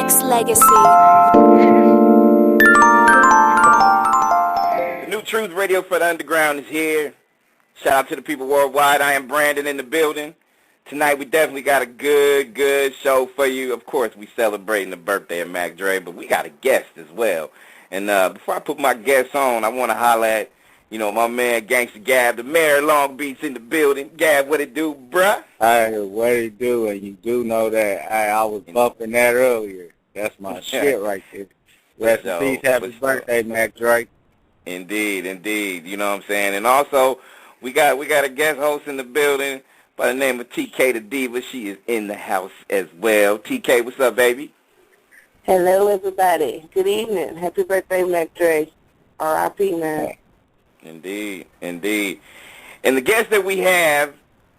Nexxlegacy. The New Truth Radio for the Underground is here. Shout out to the people worldwide. I am Brandon in the building. Tonight we definitely got a good show for you. Of course, we celebrating the birthday of Mac Dre, but we got a guest as well. And before I put my guest on, I want to holler at, my man Gangsta Gab, the mayor of Long Beach in the building. Gab, what it do, bruh? Hey, what it do? And you do know that I was bumping that earlier. That's my shit right there. Rest in peace. Happy birthday, Mac Dre. Indeed. You know what I'm saying? And also, we got a guest host in the building by the name of TK the Diva. She is in the house as well. TK, what's up, baby? Hello, everybody. Good evening. Happy birthday, Mac Dre. R.I.P., man. Indeed. And the guest that we have,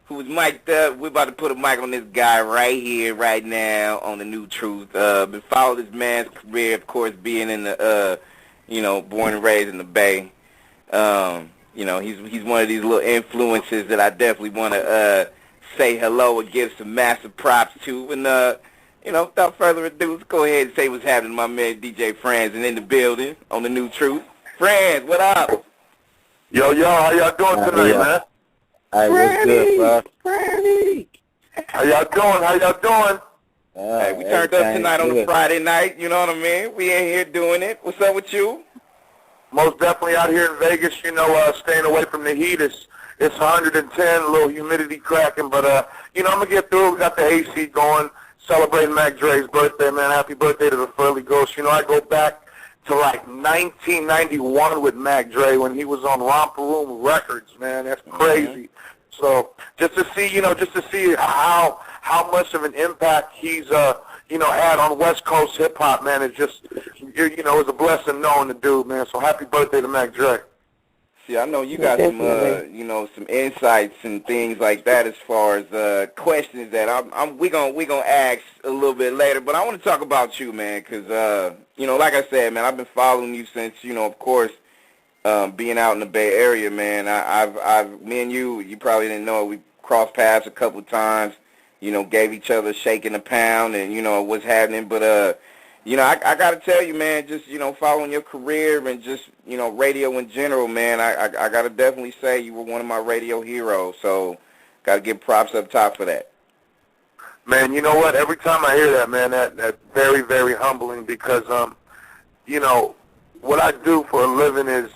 who's mic'd up, we're about to put a mic on this guy right here, right now, on the New Truth. Been following this man's career, of course, being in the, born and raised in the Bay. He's one of these little influences that I definitely want to say hello and give some massive props to. And, without further ado, let's go ahead and say what's happening to my man DJ Franzen in the building on the New Truth. Franz, what up? Yo, how y'all doing tonight, man? Hey, what's good, bro? Franny. How y'all doing? Hey, we turned up tonight on a Friday night, you know what I mean? We in here doing it. What's up with you? Most definitely out here in Vegas, staying away from the heat. It's 110, a little humidity cracking, but, I'm going to get through it. We got the AC going, celebrating Mac Dre's birthday, man. Happy birthday to the Furley Ghost. I go back to like 1991 with Mac Dre when he was on Romper Room Records, man. That's crazy. So just to see how much of an impact he's had on West Coast hip hop, man, it's just it's a blessing knowing the dude, man. So happy birthday to Mac Dre. See, I know you got some some insights and things like that as far as questions that we gonna ask a little bit later. But I want to talk about you, man, because like I said, man, I've been following you since of course, being out in the Bay Area, man. Me and you probably didn't know it. We crossed paths a couple times. Gave each other a shake and a pound, and what's happening. But I got to tell you, man, just, following your career and just, radio in general, man, I got to definitely say you were one of my radio heroes. So got to give props up top for that. Man, you know what? Every time I hear that, man, that's very, very humbling because, what I do for a living has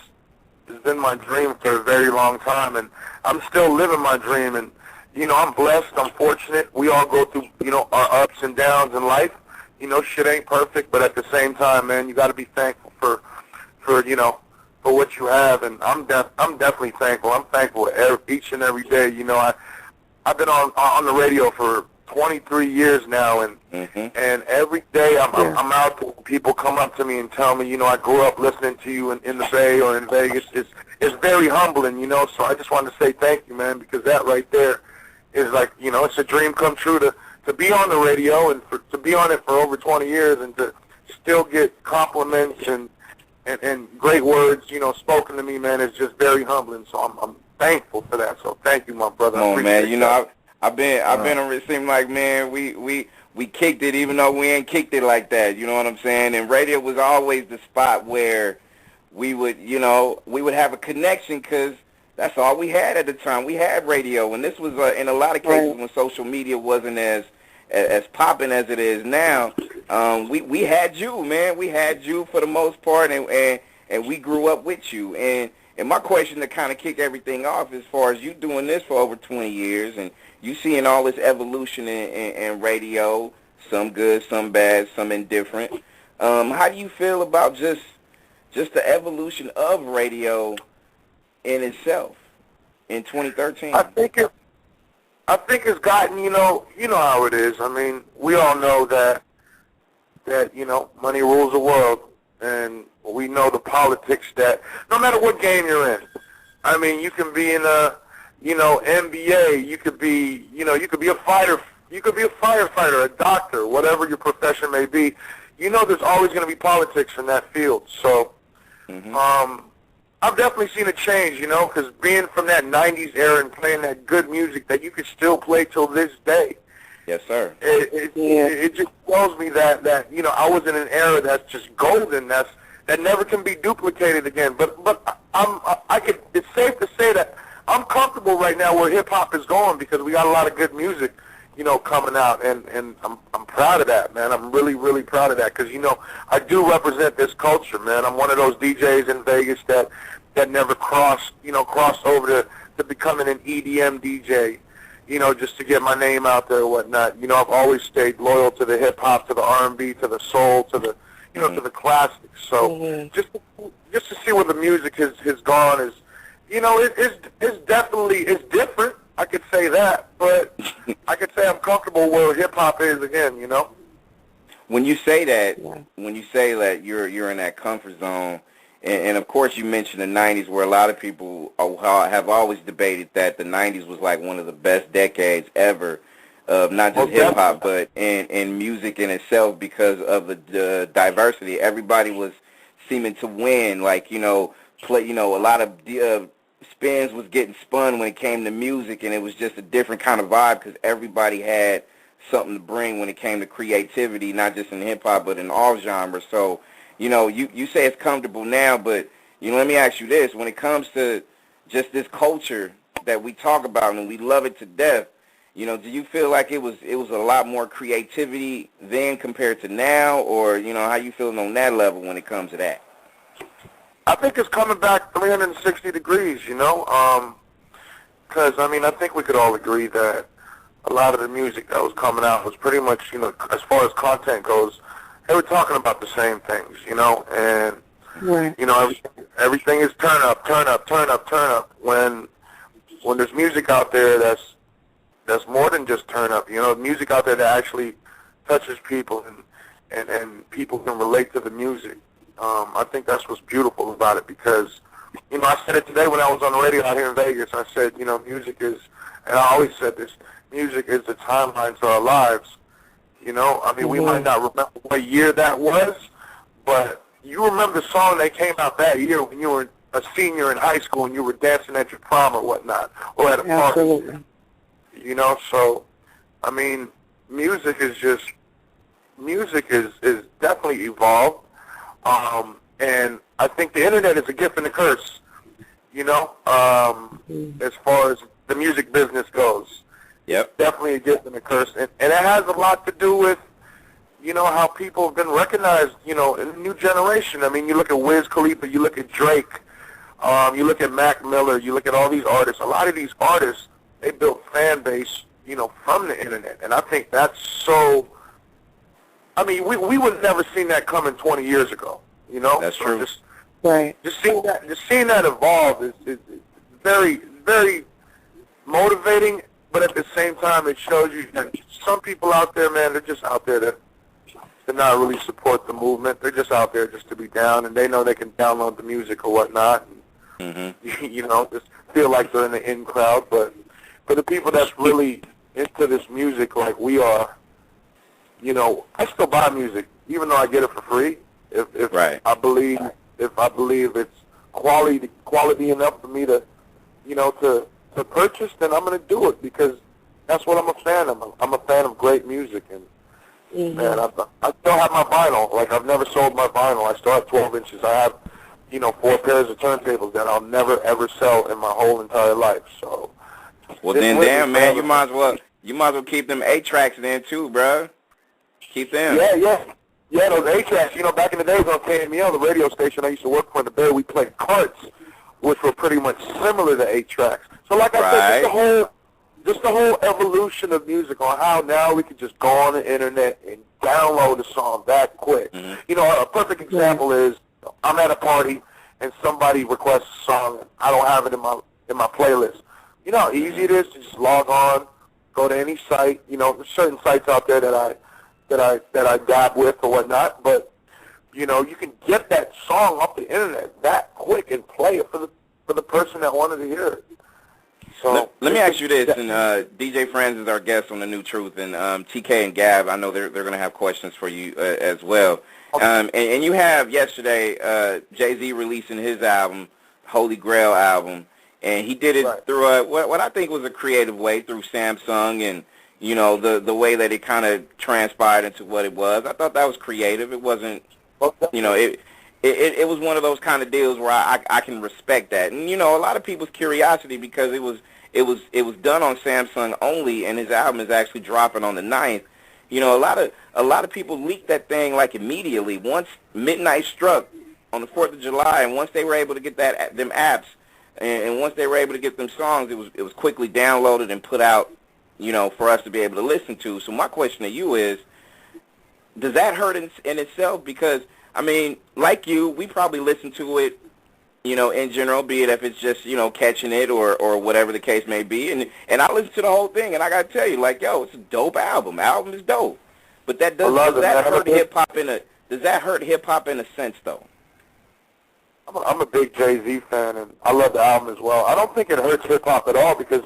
been my dream for a very long time, and I'm still living my dream. And, I'm blessed. I'm fortunate. We all go through, our ups and downs in life. Shit ain't perfect, but at the same time, man, you got to be thankful for what you have, and I'm definitely thankful. I'm thankful each and every day. I've been on the radio for 23 years now, and every day I'm out. People come up to me and tell me, I grew up listening to you in the Bay or in Vegas. It's very humbling, So I just wanted to say thank you, man, because that right there is like, it's a dream come true to be on the radio and to be on it for over 20 years and to still get compliments and great words, spoken to me, man, is just very humbling. So I'm thankful for that. So thank you, my brother. Come on, man. I've been it seemed like, man, we kicked it even though we ain't kicked it like that. You know what I'm saying? And radio was always the spot where we would have a connection because that's all we had at the time. We had radio, and this was in a lot of cases when social media wasn't as popping as it is now. We had you, man. We had you for the most part, and we grew up with you. And my question to kind of kick everything off, as far as you doing this for over 20 years, and you seeing all this evolution in radio, some good, some bad, some indifferent. How do you feel about just the evolution of radio in itself in 2013? I think it's gotten, you know how it is. I mean, we all know that money rules the world, and we know the politics that no matter what game you're in. I mean, you can be in a, NBA, you could be a fighter, you could be a firefighter, a doctor, whatever your profession may be. There's always going to be politics in that field. So, I've definitely seen a change, because being from that 90s era and playing that good music that you could still play till this day, Yes, sir. It just shows me that you know, I was in an era that's just golden. That never can be duplicated again. But it's safe to say that I'm comfortable right now where hip hop is going because we got a lot of good music, you know, coming out, and I'm proud of that, man. I'm really proud of that because, you know, I do represent this culture, man. I'm one of those DJs in Vegas that never crossed over to becoming an EDM DJ, you know, just to get my name out there or whatnot. You know, I've always stayed loyal to the hip hop, to the R&B, to the soul, to the, you know, to the classics. So just to see where the music has gone is, you know, it's definitely, it's different. I could say that, but I could say I'm comfortable where hip hop is again, you know. When you say that, you're in that comfort zone, and of course you mentioned the 90s, where a lot of people have always debated that the 90s was like one of the best decades ever of not just hip hop, but in music in itself because of the diversity. Everybody was seeming to win, like, you know, a lot of spins was getting spun when it came to music, and it was just a different kind of vibe because everybody had something to bring when it came to creativity, not just in hip-hop, but in all genres. So, you know, you say it's comfortable now, but, you know, let me ask you this. When it comes to just this culture that we talk about and we love it to death, you know, do you feel like it was a lot more creativity then compared to now, or, you know, how you feeling on that level when it comes to that? I think it's coming back 360 degrees, you know, because, I mean, I think we could all agree that a lot of the music that was coming out was pretty much, you know, as far as content goes, they were talking about the same things, you know, and, you know, everything is turn up. When there's music out there that's more than just turn up, you know, music out there that actually touches people and people can relate to the music. I think that's what's beautiful about it because, you know, I said it today when I was on the radio out here in Vegas. I said, you know, music is, and I always said this, music is the timeline to our lives. You know, I mean, we might not remember what year that was, but you remember the song that came out that year when you were a senior in high school and you were dancing at your prom or whatnot, or at a party. Absolutely. You know, so, I mean, music is definitely evolved. And I think the internet is a gift and a curse, you know, as far as the music business goes. Yep. Definitely a gift and a curse. And it has a lot to do with, you know, how people have been recognized, you know, in the new generation. I mean, you look at Wiz Khalifa, you look at Drake, you look at Mac Miller, you look at all these artists. A lot of these artists, they built fan base, you know, from the internet. And I think that's so, I mean, we would have never seen that coming 20 years ago, you know? That's true. Just seeing that evolve is very, very motivating, but at the same time, it shows you that some people out there, man, they're just out there to not really support the movement. They're just out there just to be down, and they know they can download the music or whatnot, and, you know, just feel like they're in the in crowd. But for the people that's really into this music like we are, you know, I still buy music, even though I get it for free. If I believe it's quality enough for me to, you know, to purchase, then I'm going to do it because that's what I'm a fan of. I'm a fan of great music, and man, I still have my vinyl. Like, I've never sold my vinyl. I still have 12 inches. I have, you know, 4 pairs of turntables that I'll never ever sell in my whole entire life. So, well, then, damn, man, you might as well keep them 8-tracks then too, bro. Keep them. Yeah, those 8-tracks. You know, back in the days on KMEL, the radio station I used to work for in the Bay, we played carts, which were pretty much similar to 8-tracks. So, like I said, just the whole evolution of music on how now we can just go on the internet and download a song that quick. You know, a perfect example is I'm at a party and somebody requests a song. I don't have it in my playlist. You know how easy it is to just log on, go to any site. You know, there's certain sites out there that I dab with or whatnot, but you know, you can get that song off the internet that quick and play it for the person that wanted to hear it. So let me ask you this, and DJ Franzen is our guest on The New Truth, and TK and Gav, I know they're going to have questions for you as well. And you have yesterday Jay-Z releasing his album, Holy Grail album, and he did it through what I think was a creative way through Samsung, and the way that it kind of transpired into what it was. I thought that was creative. It wasn't, it was one of those kind of deals where I can respect that. And a lot of people's curiosity, because it was done on Samsung only, and his album is actually dropping on the 9th. A lot of people leaked that thing like immediately once midnight struck on the 4th of July, and once they were able to get them apps, and once they were able to get them songs, it was quickly downloaded and put out, for us to be able to listen to. So my question to you is, does that hurt in itself? Because I mean, like you, we probably listen to it, in general, be it if it's just, catching it or whatever the case may be. And I listen to the whole thing, and I got to tell you, like, yo, it's a dope album. Album is dope. But does that hurt hip-hop in a sense, though? I'm a big Jay-Z fan, and I love the album as well. I don't think it hurts hip-hop at all because,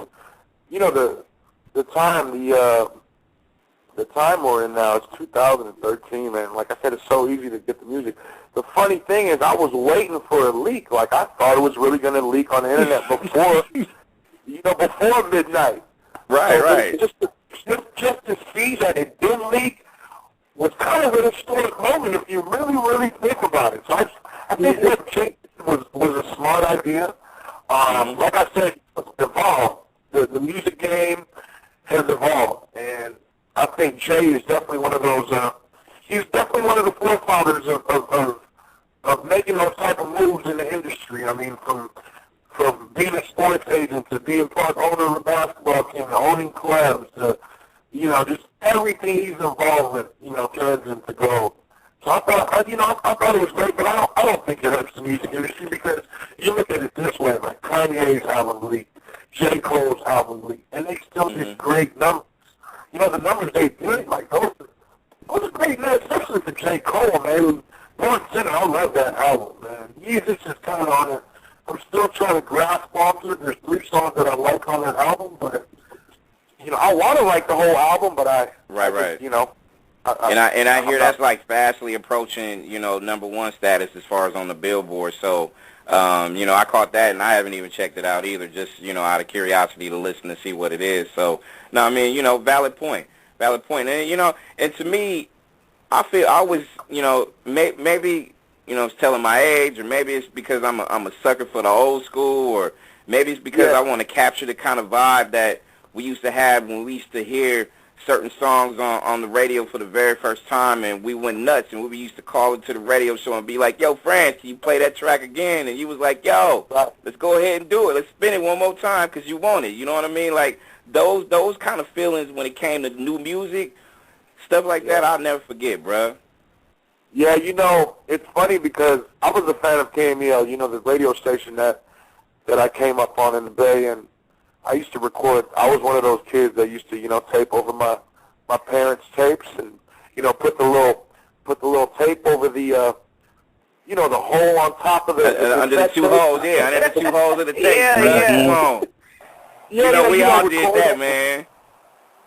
the time we're in now, it's 2013, man. Like I said, it's so easy to get the music. The funny thing is, I was waiting for a leak. Like, I thought it was really going to leak on the internet before, before midnight. Right. Just to see that it didn't leak was kind of an historic moment if you really, really think about it. So I think what Jake was a smart idea. Like I said, it's evolved. The music game has evolved, and I think Jay is definitely one of those. He's definitely one of the forefathers of making those type of moves in the industry. I mean, from being a sports agent to being part owner of a basketball team, to owning clubs, to just everything he's involved with, turns into gold. So I thought it was great, but I don't think it hurts the music industry because you look at it this way, like Kanye's album leaked, J. Cole's album leaked, and they still did great numbers. The numbers they did, like those are great numbers, especially for J. Cole, man. Born Sinner, I love that album, man. Jesus is kind of on it. I'm still trying to grasp onto it. There's 3 songs that I like on that album, but I want to like the whole album, but I hear that's like fastly approaching, #1 status as far as on the Billboard. So, I caught that, and I haven't even checked it out either, just, out of curiosity to listen to see what it is. So, no, I mean, valid point. And, and to me, I was, maybe, it's telling my age, or maybe it's because I'm a sucker for the old school, or maybe it's because I want to capture the kind of vibe that we used to have when we used to hear certain songs on the radio for the very first time, and we went nuts, and we used to call into the radio show and be like, yo, Franz, can you play that track again? And you was like, yo, let's go ahead and do it. Let's spin it one more time because you want it. You know what I mean? Like, those kind of feelings when it came to new music, stuff like that, I'll never forget, bruh. Yeah, it's funny because I was a fan of KMEL, the radio station that I came up on in the Bay, and I used to record. I was one of those kids that used to, tape over my parents' tapes, and put the little tape over the the hole on top of the under the 2 holes, under the 2 holes of the tape. Come on. We all did that, man.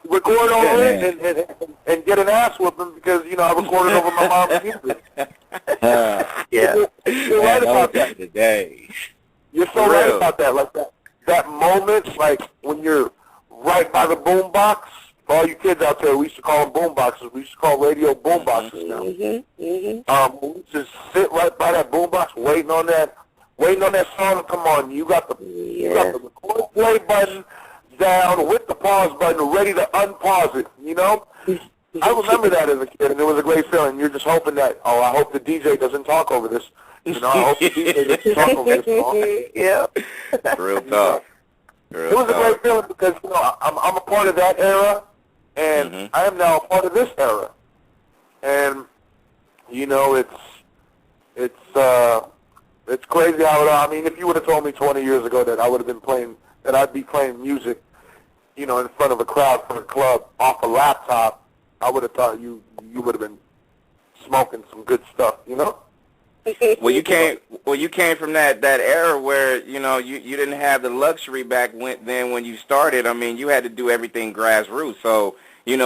Record over it and get an ass whooping because I recorded over my mom's music. You're right about that today. You're so right about that. Like that moment, like when you're right by the boom box. For all you kids out there, we used to call them boom boxes. We used to call radio boom boxes now. We just sit right by that boom box, waiting on that song to come on. You got the record play button down with the pause button, ready to unpause it. I remember that as a kid, and it was a great feeling. You're just hoping that, I hope the DJ doesn't talk over this. I hope the DJ doesn't talk over this song. Yeah. Real talk. It was a great feeling because, I'm a part of that era, and I am now a part of this era. And, it's crazy how if you would have told me 20 years ago that I'd be playing music, in front of a crowd for a club off a laptop, I would have thought you would have been smoking some good stuff, Well, you came from that era where you didn't have the luxury back then when you started. I mean, you had to do everything grassroots. So and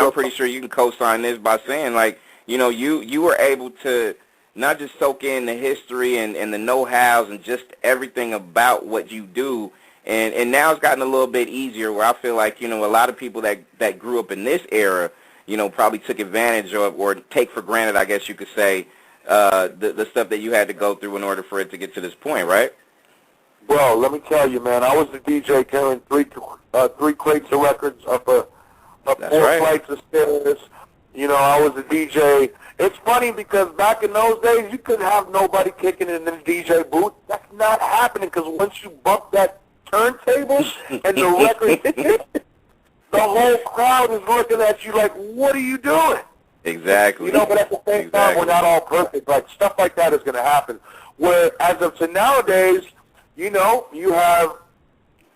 I'm pretty sure you can co-sign this by saying like you were able to not just soak in the history and the know-hows and just everything about what you do, And now it's gotten a little bit easier where I feel like, you know, a lot of people that grew up in this era, you know, probably took advantage of or take for granted, I guess you could say, the stuff that you had to go through in order for it to get to this point, right? Bro, let me tell you, man, I was the DJ carrying three crates of records up four flights of stairs. You know, I was a DJ. It's funny because back in those days, you couldn't have nobody kicking in the DJ booth. That's not happening because once you bump that turntable and the record hits, the whole crowd is looking at you like, what are you doing? Exactly. You know, but at the same time, we're not all perfect. Like, stuff like that is going to happen. Where, as of to nowadays, you know, you have,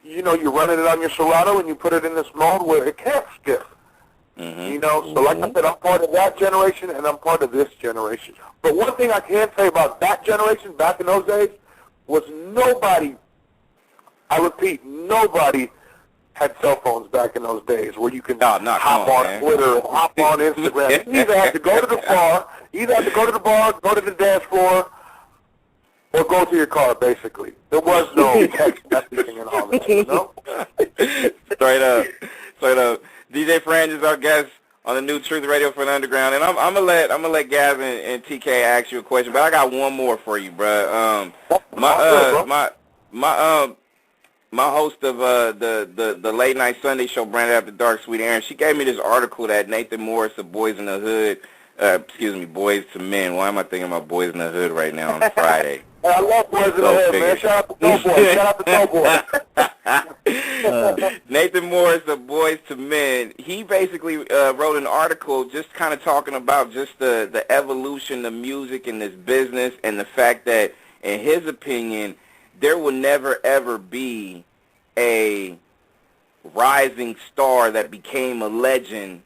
you know, you're running it on your Serato and you put it in this mode where it can't skip. You know, so like I said, I'm part of that generation and I'm part of this generation. But one thing I can say about that generation back in those days was nobody, I repeat, nobody had cell phones back in those days where you can hop on Twitter, hop on Instagram. You either had to go to the bar, go to the dance floor, or go to your car, basically. There was no text messaging and all that, you know? Straight up. DJ Franzen is our guest on the new Truth Radio for the Underground, and I'm gonna let Gavin and TK ask you a question, but I got one more for you, bro. My host of the late night Sunday show, Branded After Dark, Sweet Aaron, she gave me this article that Nathan Morris of Boys in the Hood, Boys to Men. Why am I thinking about Boys in the Hood right now on Friday? I love Boys in the Hood, man. Shout out to Doughboy. Shout out to Doughboy. Nathan Morris of Boys to Men, he basically wrote an article just kind of talking about just the evolution of music in this business and the fact that, in his opinion, there will never, ever be a rising star that became a legend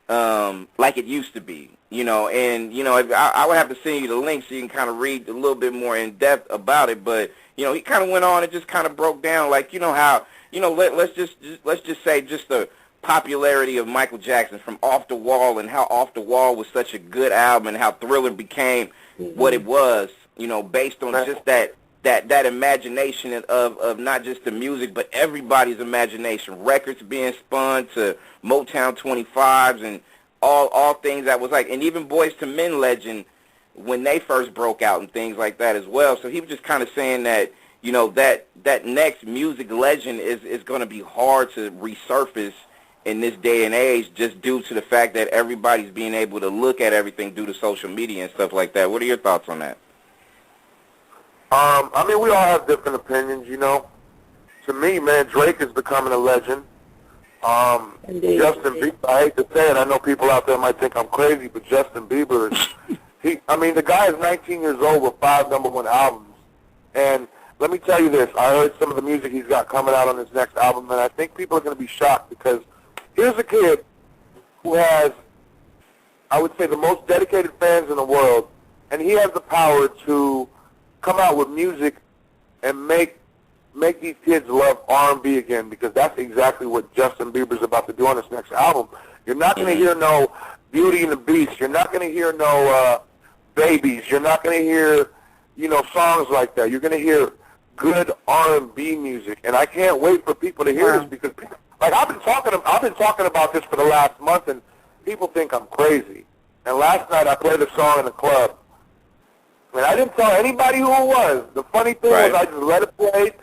like it used to be. You know, and, you know, I would have to send you the link so you can kind of read a little bit more in depth about it. But, you know, he kind of went on and just kind of broke down, like, you know, how, you know, let's just say just the popularity of Michael Jackson from Off the Wall and how Off the Wall was such a good album and how Thriller became what it was, you know, based on just that imagination of not just the music, but everybody's imagination. Records being spun to Motown 25s and all things that was like, and even Boys to Men legend when they first broke out and things like that as well. So he was just kind of saying that, you know, that next music legend is going to be hard to resurface in this day and age just due to the fact that everybody's being able to look at everything due to social media and stuff like that. What are your thoughts on that? I mean, we all have different opinions, you know. To me, man, Drake is becoming a legend. Justin Bieber, I hate to say it, I know people out there might think I'm crazy, but Justin Bieber is, the guy is 19 years old with 5 #1 albums. And let me tell you this, I heard some of the music he's got coming out on his next album, and I think people are going to be shocked because here's a kid who has, I would say, the most dedicated fans in the world, and he has the power to come out with music and make these kids love R&B again, because that's exactly what Justin Bieber's about to do on his next album. You're not going to hear no Beauty and the Beast. You're not going to hear no Babies. You're not going to hear, you know, songs like that. You're going to hear good R&B music, and I can't wait for people to hear this because, like, I've been talking about this for the last month, and people think I'm crazy. And last night I played a song in the club, and I didn't tell anybody who it was. The funny thing was I just let it play.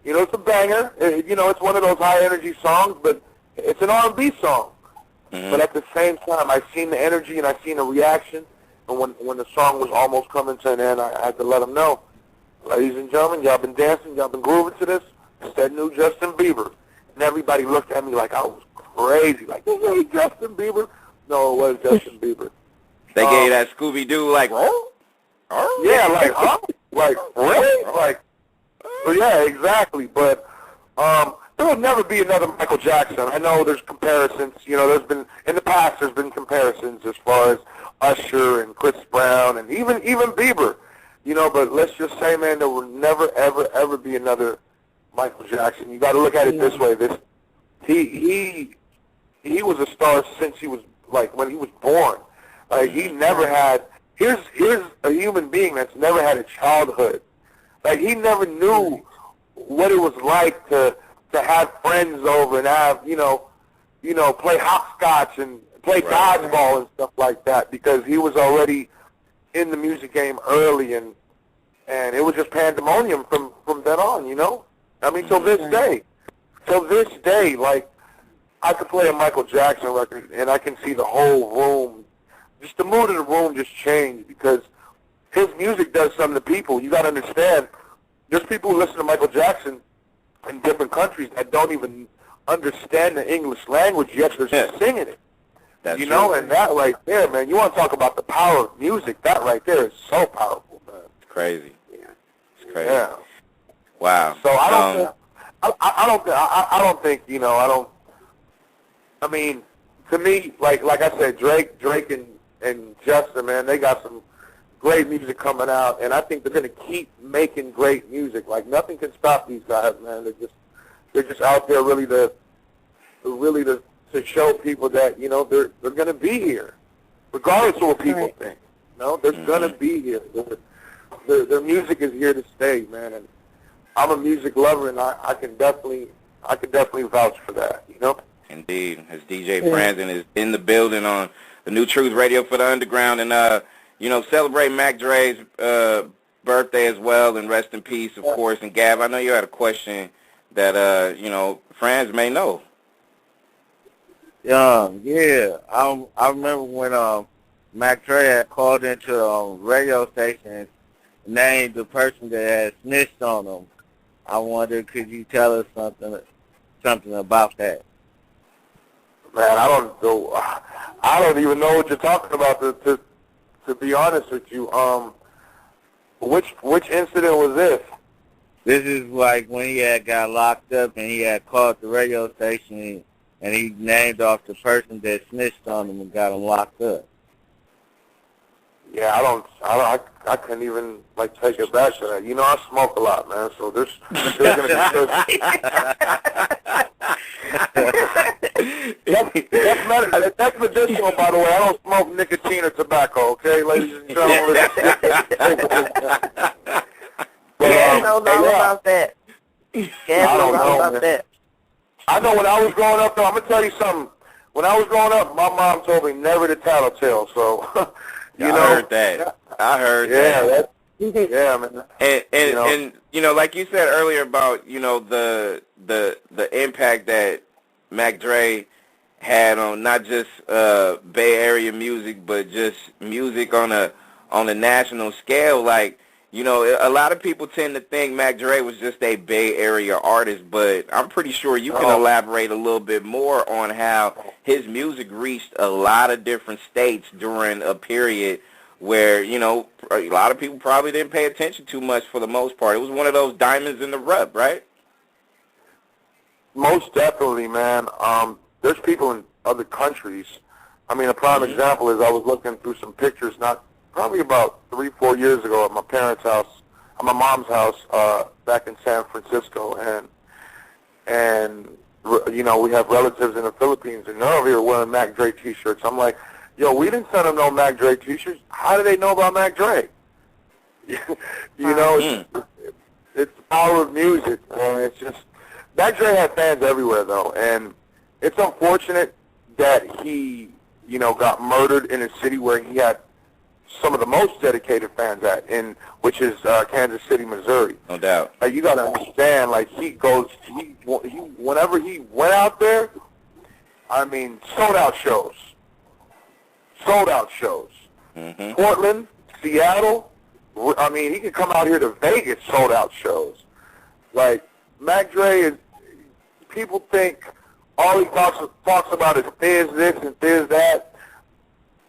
You know, it's a banger. You know, it's one of those high-energy songs, but it's an R&B song. But at the same time, I seen the energy and I seen the reaction. And when the song was almost coming to an end, I had to let them know, ladies and gentlemen, y'all been dancing, y'all been grooving to this. It's that new Justin Bieber. And everybody looked at me like I was crazy. Like, this ain't Justin Bieber. No, it was Justin Bieber. They gave you that Scooby-Doo, like, oh? Yeah, like, huh? Like, really? Like, well, yeah, exactly. But there will never be another Michael Jackson. I know there's comparisons. You know, in the past there's been comparisons as far as Usher and Chris Brown and even Bieber. You know, but let's just say, man, there will never, ever, ever be another Michael Jackson. You got to look at it this way. He was a star since he was, like, when he was born. Like, he never had. Here's a human being that's never had a childhood. Like, he never knew what it was like to to have friends over and have, play hopscotch and play dodgeball and stuff like that, because he was already in the music game early, and it was just pandemonium from then on, I mean, till this day, like, I could play a Michael Jackson record, and I can see the whole room, just the mood of the room just change, because his music does something to people. You got to understand, there's people who listen to Michael Jackson in different countries that don't even understand the English language, yet they're singing it. That's true. And that right there, man, you want to talk about the power of music, that right there is so powerful, man. It's crazy. Yeah. It's crazy. Yeah. Wow. So I mean, to me, like I said, Drake and Justin, man, they got some great music coming out, and I think they're going to keep making great music. Like, nothing can stop these guys, man. They're just out there really to show people that, they're going to be here, regardless of what people think. They're going to be here. Their music is here to stay, man. And I'm a music lover, and I can definitely vouch for that, Indeed. As DJ Franzen is in the building on the New Truth Radio for the Underground, and celebrate Mac Dre's birthday as well, and rest in peace, of course. And Gab, I know you had a question that Franz may know. Yeah. I remember when Mac Dre had called into a radio station and named the person that had snitched on him. I wonder, could you tell us something about that? Man, I don't even know what you're talking about. To be honest with you, which incident was this? This is like when he had got locked up and he had called the radio station and he named off the person that snitched on him and got him locked up. Yeah, I couldn't even take it back to that. I smoke a lot, man. So there's gonna be that's medicinal, by the way. I don't smoke nicotine or tobacco. Okay, ladies and gentlemen. Gab knows all about that. Gab knows all about that. I know when I was growing up, though, I'm gonna tell you something. When I was growing up, my mom told me never to tell a tale. So. I heard that. Yeah, man. And like you said earlier about the impact that Mac Dre had on not just Bay Area music, but just music on a national scale. Like, a lot of people tend to think Mac Dre was just a Bay Area artist, but I'm pretty sure you can elaborate a little bit more on how his music reached a lot of different states during a period where, a lot of people probably didn't pay attention too much for the most part. It was one of those diamonds in the rough, right? Most definitely, man. There's people in other countries. I mean, a prime example is I was looking through some pictures probably about 3-4 years ago at my parents' house, at my mom's house, back in San Francisco, and we have relatives in the Philippines, and they're over here wearing Mac Dre T-shirts. I'm like, yo, we didn't send them no Mac Dre T-shirts. How do they know about Mac Dre? It's the power of music, and it's just Mac Dre had fans everywhere, though, and it's unfortunate that he, got murdered in a city where he had some of the most dedicated fans which is Kansas City, Missouri. No doubt. You got to understand, whenever he went out there, I mean, sold out shows. Mm-hmm. Portland, Seattle, I mean, he could come out here to Vegas, sold out shows. Like, Mac Dre is, people think all he talks about is Fizz this and Fizz that.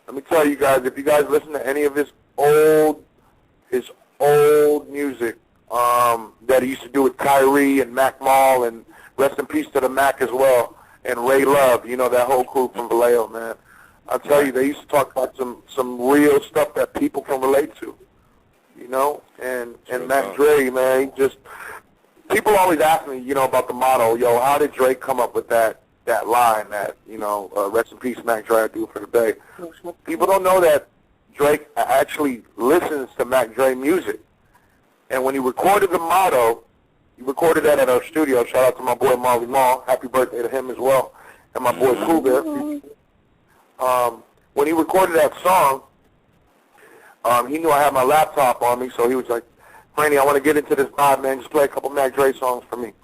Let me tell you guys, if you guys listen to any of his old music that he used to do with Kyrie and Mac Mall, and rest in peace to the Mac as well, and Ray Love, that whole crew from Vallejo, man. I'll tell you, they used to talk about some real stuff that people can relate to, and Mac Dre, man, people always ask me, about the motto, how did Drake come up with that line that, rest in peace, Mac Dre, I do for the Bay. People don't know that Drake actually listens to Mac Dre music. And when he recorded the motto, recorded that at our studio. Shout out to my boy Marley Marl. Happy birthday to him as well. And my boy Cool Bear. When he recorded that song, he knew I had my laptop on me, so he was like, Franny, I want to get into this vibe, man. Just play a couple Mac Dre songs for me. And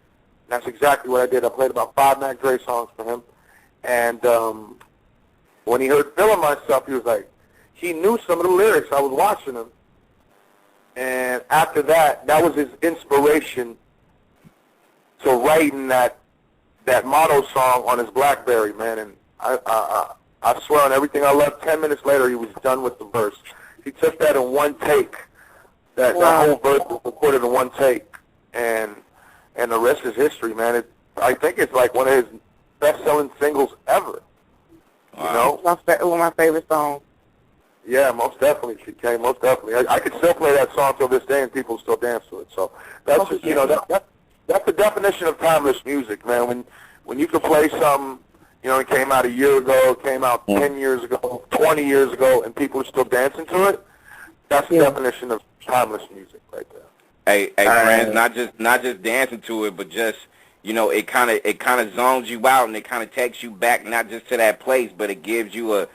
that's exactly what I did. I played about 5 Mac Dre songs for him. And when he heard Feeling Myself, he was like, he knew some of the lyrics. I was watching him. And after that, that was his inspiration to writing that motto song on his BlackBerry, man. And I swear on everything I love, 10 minutes later, he was done with the verse. He took that in one take. That whole verse was recorded in one take. And the rest is history, man. I think it's like one of his best-selling singles ever. Wow. You know? One of my favorite songs. Yeah, most definitely, CK, most definitely. I could still play that song till this day, and people still dance to it. So that's just, you know, that's the definition of timeless music, man. When you can play something, you know, it came out a year ago, it came out 10 years ago, 20 years ago, and people are still dancing to it. That's the definition of timeless music right there. Hey, friends, not just dancing to it, but just, you know, it kind of zones you out, and it kind of takes you back, not just to that place, but it gives you a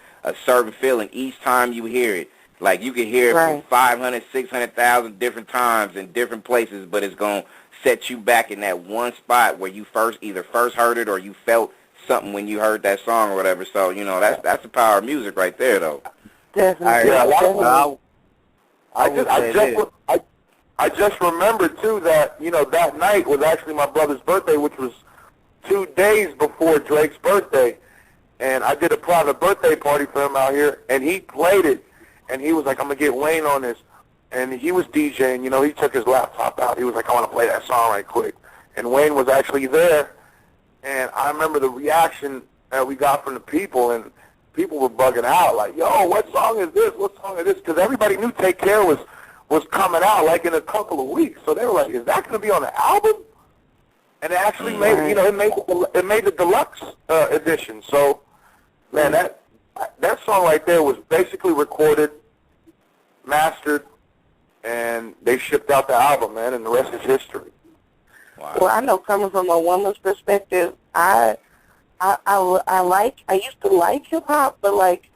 certain feeling each time you hear it. Like, you can hear it from 500, 600,000 different times in different places, but it's going to set you back in that one spot where you either first heard it or you felt something when you heard that song or whatever. So, you know, that's the power of music right there, though. Definitely. I just remembered, too, that, you know, that night was actually my brother's birthday, which was 2 days before Drake's birthday. And I did a private birthday party for him out here, and he played it. And he was like, I'm going to get Wayne on this. And he was DJing. You know, he took his laptop out. He was like, I want to play that song right quick. And Wayne was actually there. And I remember the reaction that we got from the people, and people were bugging out, like, yo, what song is this? What song is this? Because everybody knew Take Care was coming out, like, in a couple of weeks. So they were like, is that going to be on the album? And it actually made, you know, it made the deluxe edition. So, man, that song right there was basically recorded, mastered, and they shipped out the album, man, and the rest is history. Wow. Well, I know coming from a woman's perspective, I used to like hip hop, but like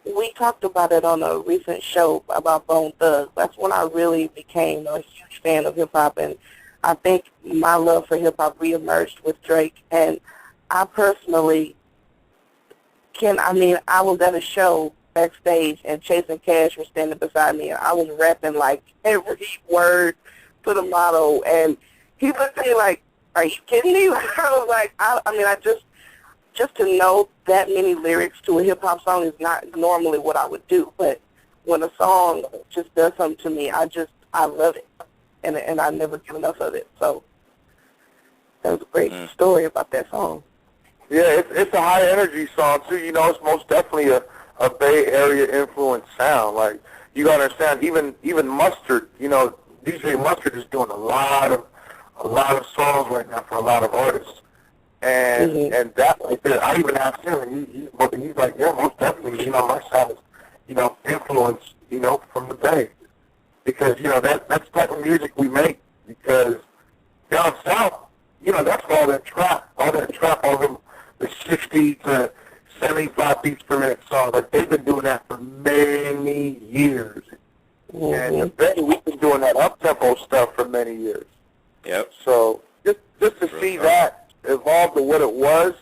we talked about it on a recent show about Bone Thugs. That's when I really became a huge fan of hip hop, and I think my love for hip hop reemerged with Drake. And I personally I was at a show backstage, and Chase and Cash were standing beside me, and I was rapping like every word to the motto, and he looked at me like, are you kidding me? I was like, I just to know that many lyrics to a hip-hop song is not normally what I would do, but when a song just does something to me, I love it, and I never get enough of it. So that was a great story about that song. Yeah, it's a high-energy song, too. You know, it's most definitely a Bay Area influenced sound. Like, you got to understand, even Mustard, you know, DJ Mustard is doing a lot of songs right now for a lot of artists. And and that right there, I even asked him, and he's like, yeah, most definitely, you know, my sound is, you know, influenced, you know, from the Bay. Because, you know, that's the type of music we make. Because down south, you know, that's all that trap, all the 60 to 75 beats per minute songs. Like, they've been doing that for many years. And the Bay, we've been doing that up-tempo stuff for many years. Yep. So just to see that evolve to what it was,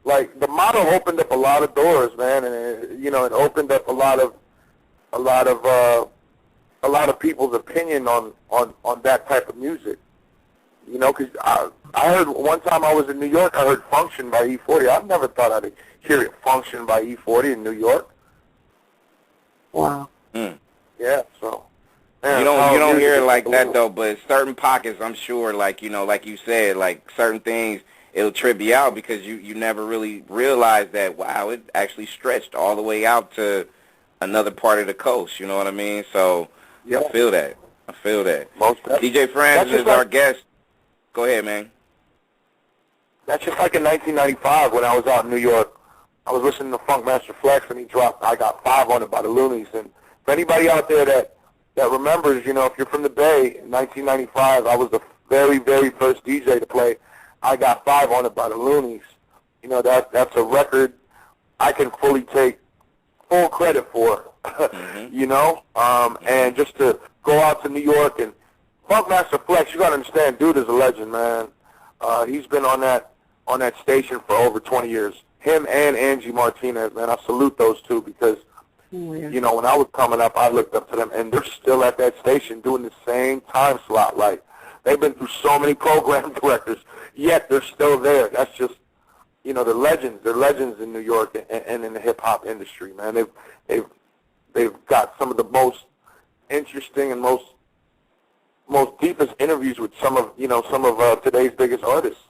like, the motto opened up a lot of doors, man, and it opened up a lot of people's opinion on that type of music. You know, because I heard one time I was in New York, I heard Function by E40. I never thought I'd hear it, Function by E40 in New York. Wow. Yeah, so. Man, You don't hear it like that, though, but certain pockets, I'm sure, like, you know, like you said, like certain things, it'll trip you out because you never really realize that, wow, it actually stretched all the way out to another part of the coast, you know what I mean? So I feel that. Most definitely. DJ Franzen is our guest. Go ahead, man. That's just like in 1995 when I was out in New York. I was listening to Funkmaster Flex, and he dropped I Got 5 on It by the Loonies. And for anybody out there that remembers, you know, if you're from the Bay, in 1995, I was very, very first DJ to play I Got Five on It by the Loonies. You know, that's a record I can fully take full credit for, you know, and just to go out to New York and Funkmaster Flex, you got to understand, dude is a legend, man. He's been on that station for over 20 years. Him and Angie Martinez, man, I salute those two because, you know, when I was coming up, I looked up to them, and they're still at that station doing the same time slot. Like, they've been through so many program directors, yet they're still there. That's just, you know, they're legends. They're legends in New York and in the hip-hop industry, man. They've got some of the most interesting and most deepest interviews with some of today's biggest artists.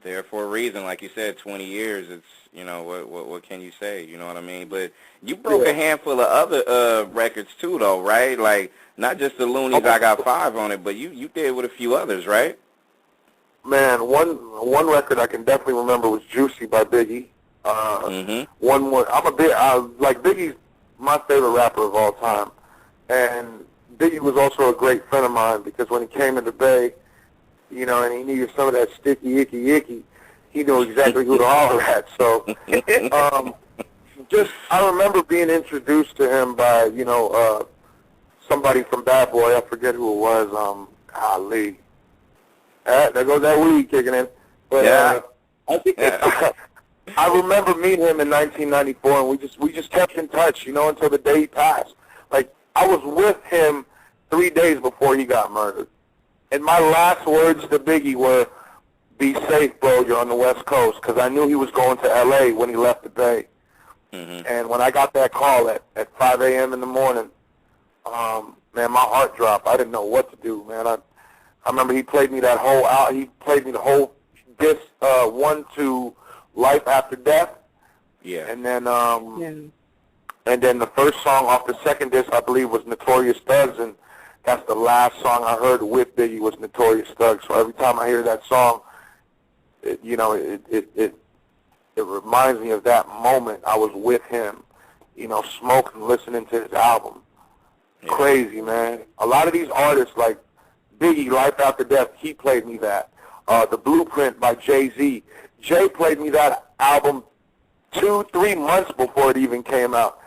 There for a reason, like you said, 20 years. It's, you know, what can you say? You know what I mean? But you broke a handful of other records too, though, right? Like not just the Loonies. I Got Five on it, but you did with a few others, right? Man, one record I can definitely remember was Juicy by Biggie. One more. Like Biggie's my favorite rapper of all time, and Biggie was also a great friend of mine because when he came into Bay, you know, and he needed some of that sticky, icky, he knew exactly who to holler at. So, I remember being introduced to him by, you know, somebody from Bad Boy. I forget who it was. Golly. There goes that weed kicking in. But, yeah. I remember meeting him in 1994, and we just kept in touch, you know, until the day he passed. Like, I was with him 3 days before he got murdered. And my last words to Biggie were, be safe, bro, you're on the West Coast, because I knew he was going to L.A. when he left the Bay. And when I got that call at 5 a.m. in the morning, man, my heart dropped. I didn't know what to do, man. I remember he played me that whole out. He played me the whole disc 1 to Life After Death. Yeah. And then and then the first song off the second disc, I believe, was Notorious Thugs, and that's the last song I heard with Biggie was Notorious Thugs. So every time I hear that song, it reminds me of that moment I was with him, you know, smoking, listening to his album. Yeah. Crazy, man. A lot of these artists, like Biggie, Life After Death, he played me that. The Blueprint by Jay-Z. Jay played me that album 2-3 months before it even came out.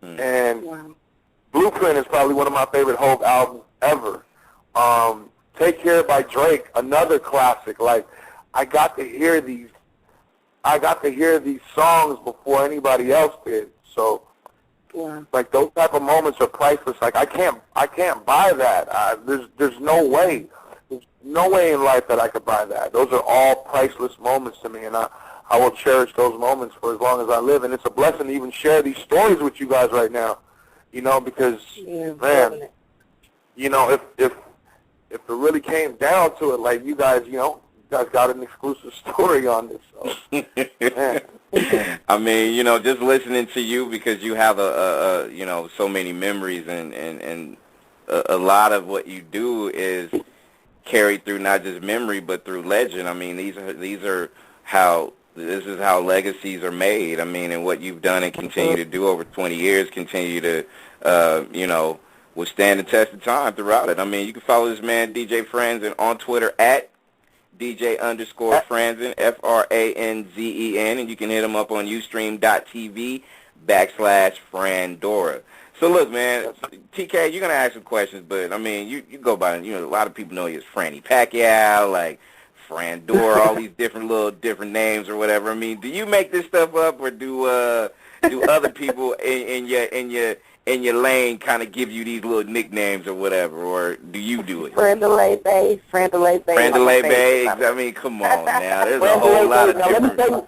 And Blueprint is probably one of my favorite Hov albums ever. Take Care by Drake, another classic. Like, I got to hear these songs before anybody else did. So, like, those type of moments are priceless. Like, I can't buy that. There's no way. There's no way in life that I could buy that. Those are all priceless moments to me, and I will cherish those moments for as long as I live. And it's a blessing to even share these stories with you guys right now. You know, because, man, you know, if it really came down to it, like you guys got an exclusive story on this. So, man. I mean, you know, just listening to you because you have you know, so many memories and a lot of what you do is carried through not just memory but through legend. I mean, this is how legacies are made. I mean, and what you've done and continue to do over 20 years, continue to, you know, withstand the test of time throughout it. I mean, you can follow this man, DJ Franzen, on Twitter at DJ_Franzen, Franzen, and you can hit him up on ustream.tv/Frandora. So look, man, TK, you're going to ask some questions, but, I mean, you go by, you know, a lot of people know you as Franny Pacquiao, like, Frandora, all these different names or whatever. I mean, do you make this stuff up, or do other people in your lane kind of give you these little nicknames or whatever, or do you do it? Frandalay Bay. I mean, come on now. There's a whole lot of different.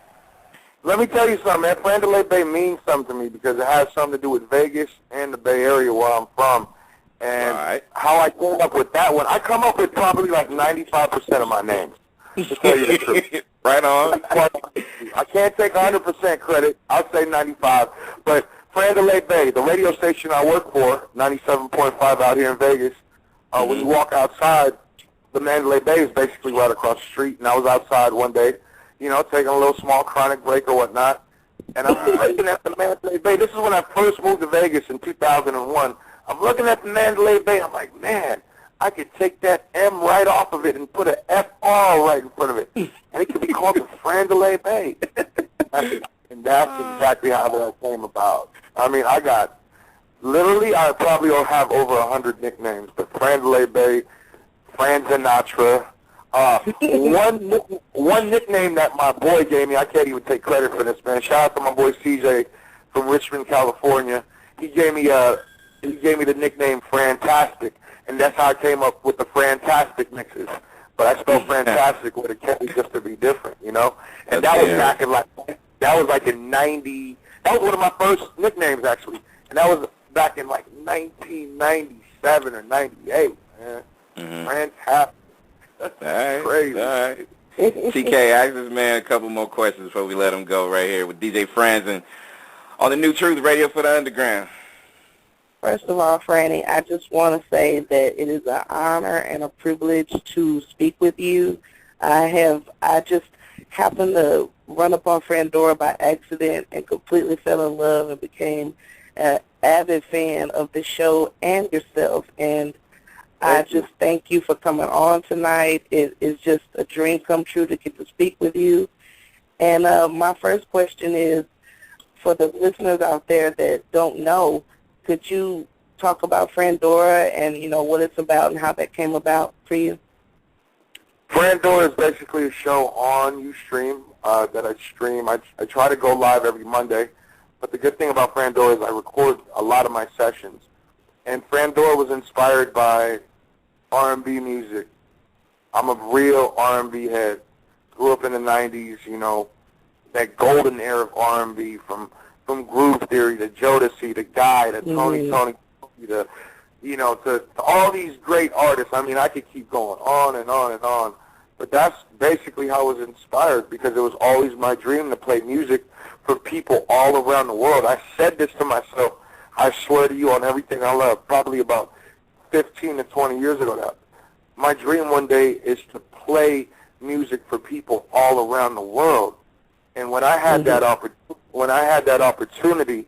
Let me tell you something, man. Frandalay Bay means something to me because it has something to do with Vegas and the Bay Area where I'm from. And how I came up with that one, I come up with probably like 95% of my names. To tell you the truth. Right on. I can't take 100% credit. I'll say 95. But Frandalay Bay, the radio station I work for, 97.5 out here in Vegas, when you walk outside, the Mandalay Bay is basically right across the street. And I was outside one day, you know, taking a little small chronic break or whatnot. And I'm looking at the Mandalay Bay. This is when I first moved to Vegas in 2001. I'm looking at the Mandalay Bay. I'm like, man, I could take that M right off of it and put an FR right in front of it, and it could be called the Franzen Bay. And that's exactly how that came about. I mean, I probably don't have over 100 nicknames, but Franzen Bay, Franzenatra. One nickname that my boy gave me, I can't even take credit for this, man. Shout out to my boy CJ from Richmond, California. He gave me the nickname Fantastic, and that's how I came up with the Fantastic mixes. But I spelled Fantastic with a K just to be different, you know. And that was back in in 90. That was one of my first nicknames actually, and that was back in like 1997 or 98, man. Fantastic. All right. Crazy. All right. TK, ask this man a couple more questions before we let him go right here with DJ Franzen on the New Truth Radio for the Underground. First of all, Franny, I just want to say that it is an honor and a privilege to speak with you. I just happened to run up on Frandora by accident and completely fell in love and became an avid fan of the show and yourself. And I just thank you for coming on tonight. It is just a dream come true to get to speak with you. And my first question is, for the listeners out there that don't know, could you talk about Frandora and, you know, what it's about and how that came about for you? Frandora is basically a show on Ustream that I stream. I try to go live every Monday, but the good thing about Frandora is I record a lot of my sessions. And Frandora was inspired by R&B music. I'm a real R&B head. Grew up in the 90s, you know, that golden era of R&B from Groove Theory to Jodeci to Guy to Tony, to, you know, to all these great artists. I mean, I could keep going on and on and on. But that's basically how I was inspired, because it was always my dream to play music for people all around the world. I said this to myself, I swear to you, on everything I love, probably about 15 to 20 years ago now. My dream one day is to play music for people all around the world. And when I had that opportunity,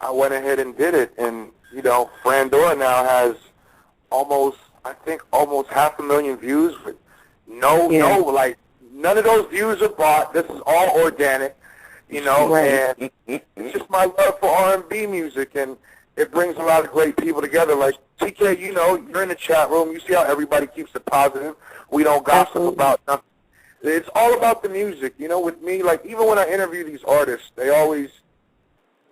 I went ahead and did it. And, you know, Frandora now has almost 500,000 views. But like, none of those views are bought. This is all organic, you know. And it's just my love for R&B music, and it brings a lot of great people together. Like, TK, you know, you're in the chat room. You see how everybody keeps it positive. We don't gossip about nothing. It's all about the music, you know. With me, like, even when I interview these artists, they always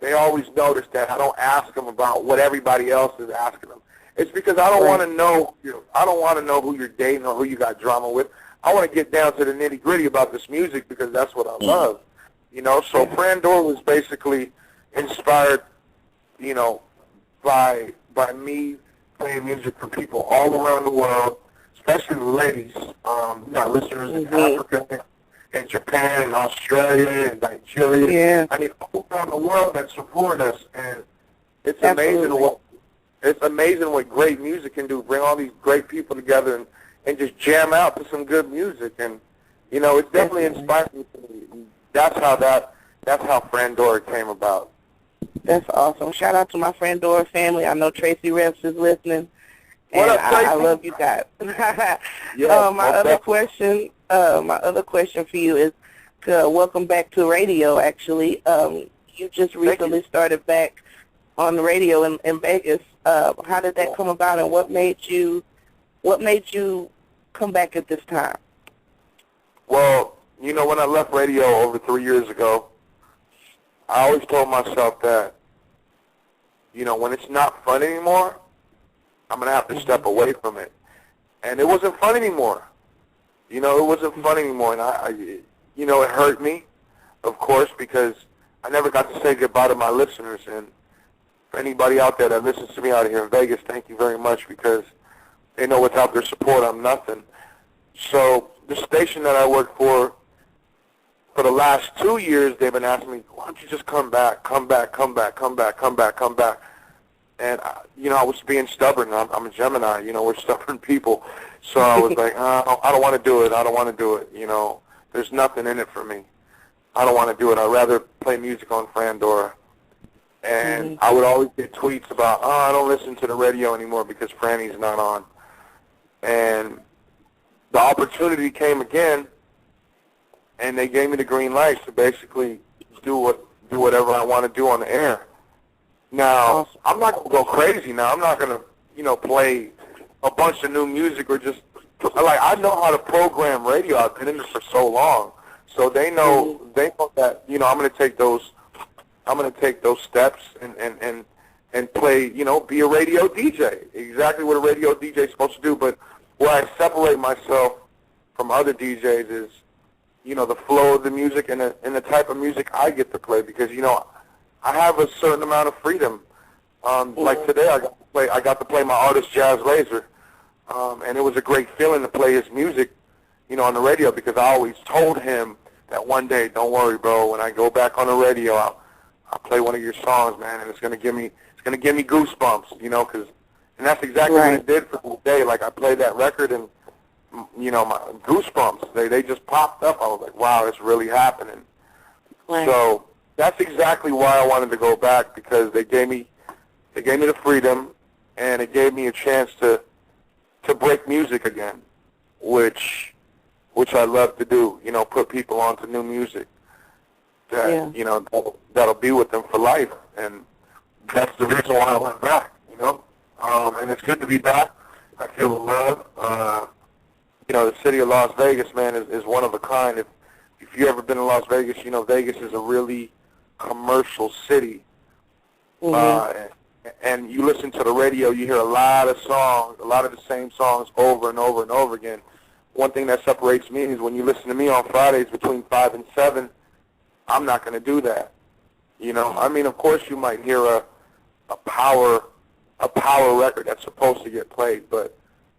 notice that I don't ask them about what everybody else is asking them. It's because I don't want to know. I don't want to know who you're dating or who you got drama with. I want to get down to the nitty gritty about this music, because that's what I love, you know. So Frandora was basically inspired, you know, by me playing music for people all around the world, especially the ladies. We got listeners in Africa, and Japan, and Australia, and Nigeria. Yeah. I mean, all around the world that support us, and it's amazing what great music can do. Bring all these great people together and just jam out to some good music, and you know, it's definitely inspired me. That's how Frandora came about. That's awesome. Shout out to my Frandora family. I know Tracy Reps is listening. What up, Tracy? I love you guys. My other question for you is, welcome back to radio. Actually, you just recently started back on the radio in Vegas. How did that come about, and what made you come back at this time? Well, you know, when I left radio over 3 years ago, I always told myself that, you know, when it's not fun anymore, I'm going to have to step away from it. And it wasn't fun anymore. You know, it wasn't fun anymore. And, you know, it hurt me, of course, because I never got to say goodbye to my listeners. And for anybody out there that listens to me out here in Vegas, thank you very much, because they know without their support, I'm nothing. So the station that I work for the last 2 years, they've been asking me, why don't you just come back. And, you know, I was being stubborn. I'm a Gemini. You know, we're stubborn people. So I was like, I don't want to do it. You know, there's nothing in it for me. I don't want to do it. I'd rather play music on Frandora. And I would always get tweets about, I don't listen to the radio anymore because Franny's not on. And the opportunity came again, and they gave me the green light to basically do whatever I want to do on the air. Now, I'm not going to go crazy now. I'm not going to, play a bunch of new music or just, I know how to program radio. I've been in it for so long. So they know that, I'm going to take those steps and play, be a radio DJ, exactly what a radio DJ is supposed to do. But where I separate myself from other DJs is, the flow of the music and the type of music I get to play, because, I have a certain amount of freedom. Like today, I got to play my artist Jazz Laser, and it was a great feeling to play his music, on the radio, because I always told him that one day, don't worry, bro, when I go back on the radio, I'll play one of your songs, man, and it's gonna give me goosebumps, and that's exactly what it did for the day. Like, I played that record, and my goosebumps, they just popped up. I was like, wow, it's really happening. Right. So that's exactly why I wanted to go back, because they gave me the freedom, and it gave me a chance to break music again, which I love to do. Put people onto new music that that'll be with them for life, and that's the reason why I went back. And it's good to be back. I feel the love. The city of Las Vegas, man, is one of a kind. If you've ever been to Las Vegas, Vegas is a really commercial city. And you listen to the radio, you hear a lot of songs, a lot of the same songs over and over and over again. One thing that separates me is when you listen to me on Fridays between 5 and 7, I'm not going to do that. Of course you might hear a power record that's supposed to get played, but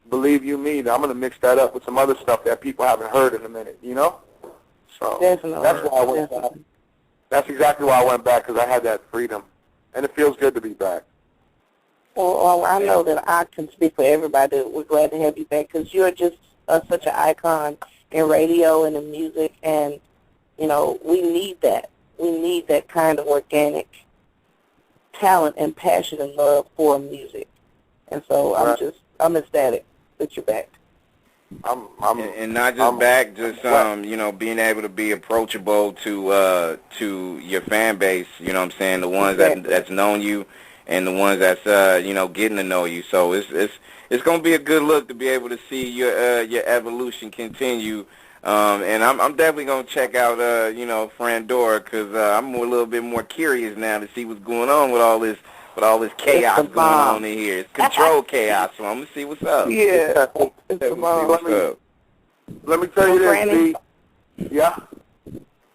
believe you me, I'm going to mix that up with some other stuff that people haven't heard in a minute, So Definitely. that's why I went back. That's exactly why I went back, because I had that freedom, and it feels good to be back. Well, I know that I can speak for everybody. We're glad to have you back, because you're just such an icon in radio and in music, and, we need that. We need that kind of organic talent and passion and love for music. And so I'm ecstatic that you're back. And not just back, just being able to be approachable to your fan base. The ones that's known you, and the ones that's getting to know you. So it's gonna be a good look to be able to see your evolution continue. And I'm definitely gonna check out Frandora, because I'm a little bit more curious now to see what's going on with all this chaos going on in here. It's controlled chaos, so I'm gonna see what's up. Yeah, it's the bomb. Let me tell you this, B. Yeah.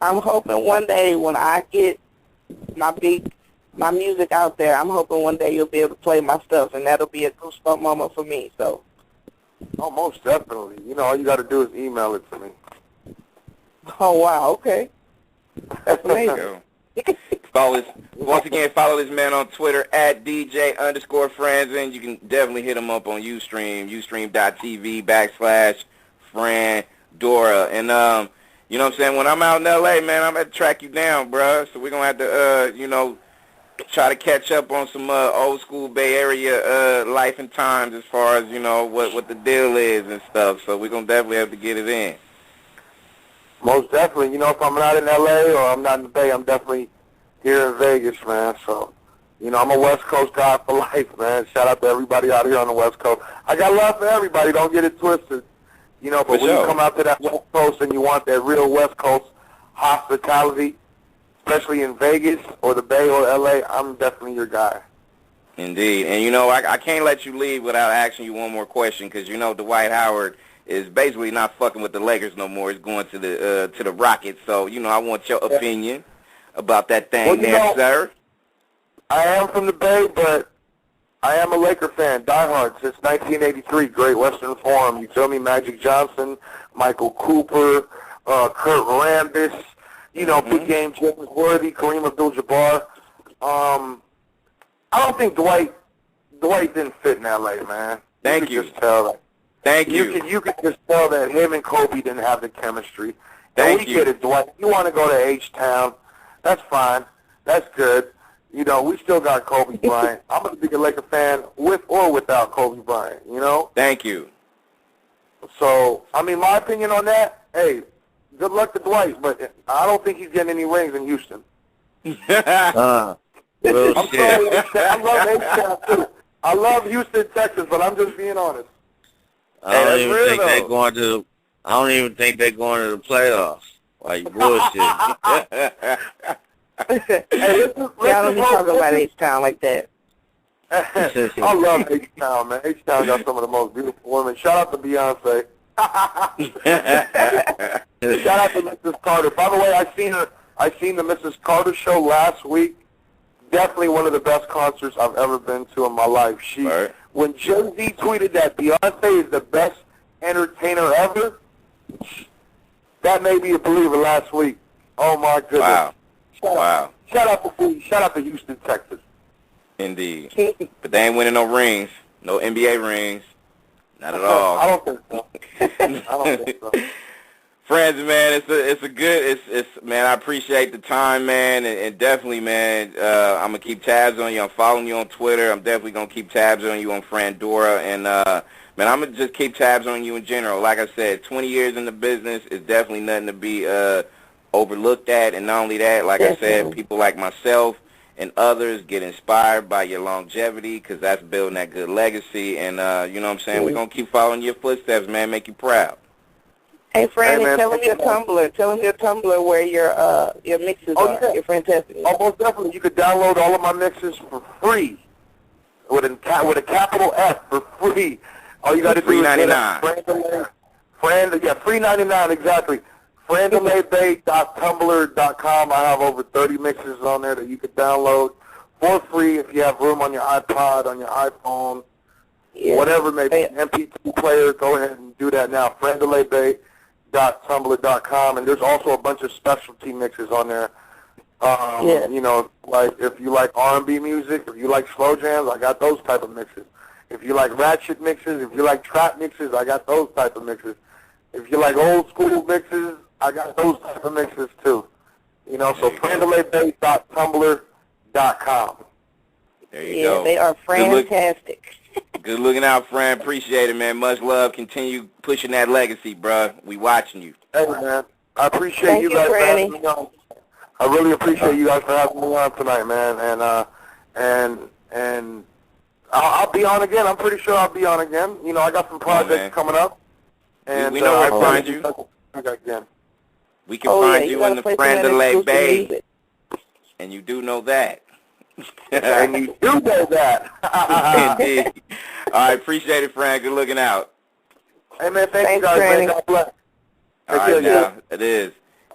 I'm hoping one day when I get my music out there, I'm hoping one day you'll be able to play my stuff, and that'll be a goosebump moment for me. So. Oh, most definitely. All you got to do is email it to me. Oh, wow. Okay. That's amazing. Once again, follow this man on Twitter at DJ_Franzen. You can definitely hit him up on Ustream, ustream.tv/Frandora. And, you know what I'm saying, when I'm out in L.A., man, I'm going to track you down, bruh. So we're going to have to, try to catch up on some old school Bay Area life and times as far as, what the deal is and stuff. So we're going to definitely have to get it in. Most definitely. If I'm not in L.A. or I'm not in the Bay, I'm definitely here in Vegas, man. So, I'm a West Coast guy for life, man. Shout out to everybody out here on the West Coast. I got love for everybody. Don't get it twisted. But when you come out to that West Coast and you want that real West Coast hospitality, especially in Vegas or the Bay or L.A., I'm definitely your guy. Indeed. And, I can't let you leave without asking you one more question, because, Dwight Howard is basically not fucking with the Lakers no more. He's going to the Rockets. So, I want your opinion about that thing sir. I am from the Bay, but I am a Laker fan, diehard, since 1983, Great Western Forum. You feel me? Magic Johnson, Michael Cooper, Kurt Rambis, big game James Worthy, Kareem Abdul-Jabbar. I don't think Dwight didn't fit in L.A., man. Thank you. Just tell that. Thank you. You could just tell that him and Kobe didn't have the chemistry. Thank you. We get it, Dwight. You want to go to H-Town, that's fine. That's good. We still got Kobe Bryant. I'm a big Laker fan with or without Kobe Bryant, Thank you. So, I mean, my opinion on that, hey, good luck to Dwight, but I don't think he's getting any rings in Houston. Real I'm shit. sorry, I love H-Town, too. I love Houston, Texas, but I'm just being honest. I don't that's even real, think they're though. going to. I don't even think they're going to the playoffs. Like bullshit. Hey, Y'all don't be talking about H-Town like that. I love H-Town, man. H-Town got some of the most beautiful women. Shout out to Beyonce. Shout out to Mrs. Carter. By the way, I seen the Mrs. Carter show last week. Definitely one of the best concerts I've ever been to in my life. When Jay-Z tweeted that Beyonce is the best entertainer ever, that made me a believer last week. Oh my goodness! Wow. Shout out to Houston, Texas. Indeed. But they ain't winning no rings, no NBA rings, not at all. I don't think so. I don't think so. Franzen, man, it's man, I appreciate the time, man, and definitely, man, I'm gonna keep tabs on you. I'm following you on Twitter. I'm definitely gonna keep tabs on you on Frandora, and man, I'm gonna just keep tabs on you in general. Like I said, 20 years in the business is definitely nothing to be overlooked at, and not only that, like I said, people like myself and others get inspired by your longevity, because that's building that good legacy, and you know what I'm saying, we're gonna keep following your footsteps, man, make you proud. Hey, Franny, man, tell them your Tumblr. Tell them your Tumblr where your mixes are. Yeah. Your fantastic. Oh, most definitely. You could download all of my mixes for free with a capital F for free. All you got to do is $3.99. $3.99 exactly. FranDelayBay.tumblr.com. I have over 30 mixes on there that you could download for free if you have room on your iPod, on your iPhone, whatever it may be. MP3 player, go ahead and do that now. FranDelayBay.tumblr.com. And there's also a bunch of specialty mixes on there. You know, like if you like R&B music, if you like slow jams, I got those type of mixes. If you like ratchet mixes, if you like trap mixes, I got those type of mixes. If you like old school mixes, I got those type of mixes too. You know, so FranDelayBay.tumblr.com. There you go. They are fantastic. Good looking out, Fran. Appreciate it, man. Much love. Continue pushing that legacy, bruh. We watching you. Hey, man. I appreciate you guys for having me on. I really appreciate you guys for having me on tonight, man. And I'll be on again. I'm pretty sure I'll be on again. You know, I got some projects coming up. And we know where to find you. Again. We can find you in the Franzen Bay. And you do know that. And you do know that. Indeed. All right, appreciate it, Fran. Good looking out. Hey, man, thank you guys, man. God bless. All right, now, it is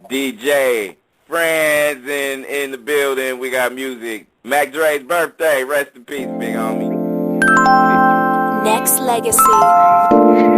DJ Franzen in the building. We got music. Mac Dre's birthday. Rest in peace, big homie. Nexxlegacy.